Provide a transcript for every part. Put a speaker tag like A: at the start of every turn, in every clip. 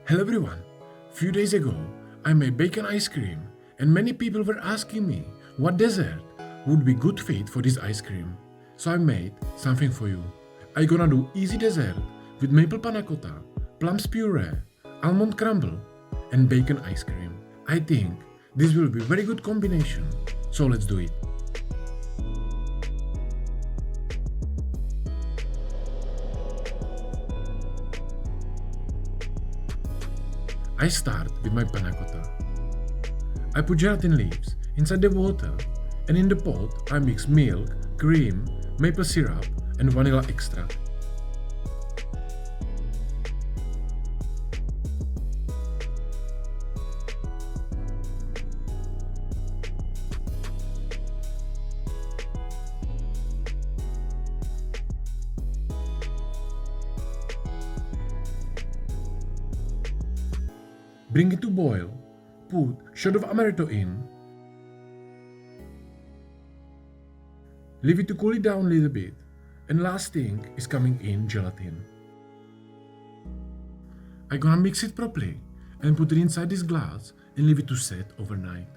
A: Hello everyone. Few days ago, I made bacon ice cream and many people were asking me what dessert would be good fit for this ice cream. So I made something for you. I gonna do easy dessert with maple panna cotta, plums puree, almond crumble and bacon ice cream. I think this will be very good combination. So let's do it. I start with my panna cotta. I put gelatin leaves inside the water and in the pot I mix milk, cream, maple syrup and vanilla extract. Bring it to boil, put shot of amaretto in, leave it to cool it down a little bit, and last thing is coming in gelatin. I'm gonna mix it properly and put it inside this glass and leave it to set overnight.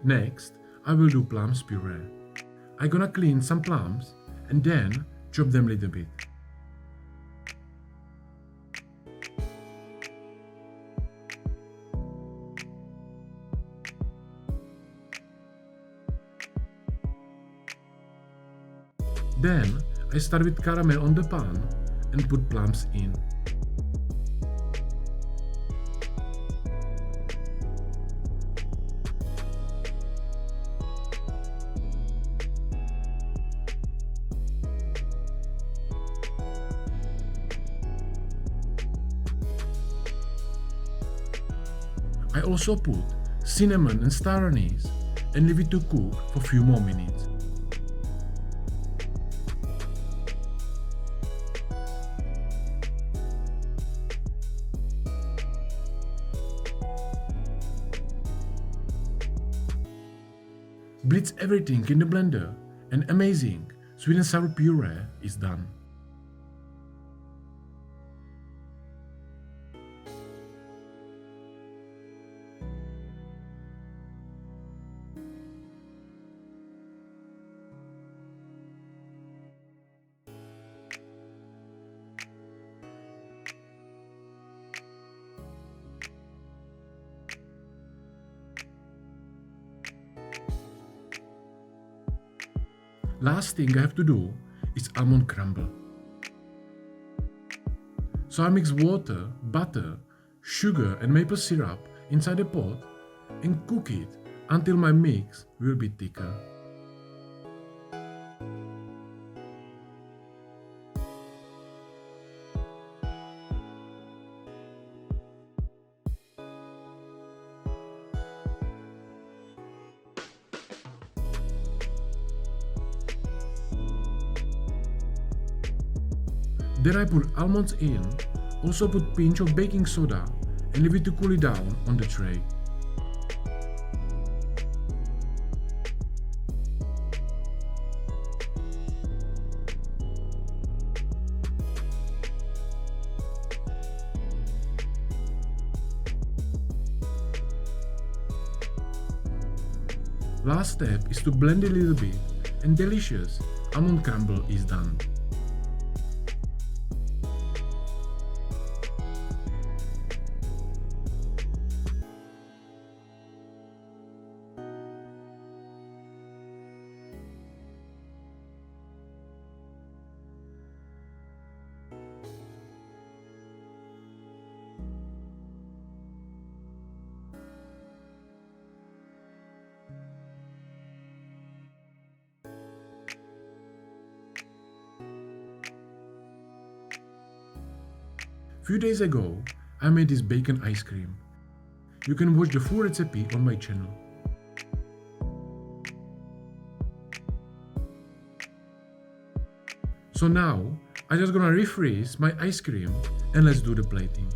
A: Next, I will do plums puree. I'm gonna clean some plums and then chop them a little bit. Then I start with caramel on the pan and put plums in. I also put cinnamon and star anise and leave it to cook for a few more minutes. Blitz everything in the blender and amazing sweet and sour puree is done. Last thing I have to do is almond crumble. So I mix water, butter, sugar and maple syrup inside a pot and cook it until my mix will be thicker. Then I put almonds in, also put pinch of baking soda and leave it to cool it down on the tray. Last step is to blend a little bit and delicious almond crumble is done. Few days ago, I made this bacon ice cream. You can watch the full recipe on my channel. So now, I'm just gonna refreeze my ice cream and let's do the plating.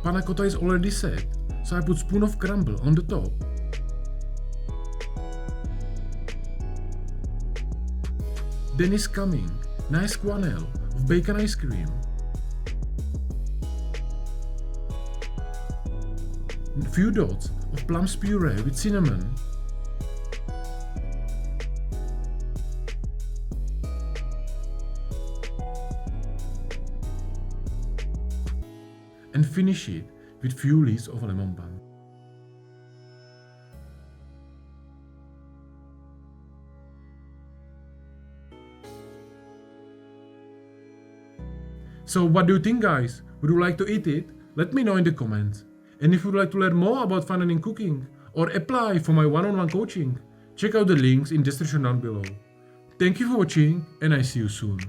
A: Panna cotta is already set, so I put spoon of crumble on the top. Then is coming nice quantity of bacon ice cream. A few dots of plums puree with cinnamon. And finish it with few leaves of lemon balm. So what do you think, guys? Would you like to eat it? Let me know in the comments. And if you would like to learn more about fun and cooking or apply for my one-on-one coaching, check out the links in the description down below. Thank you for watching and I see you soon.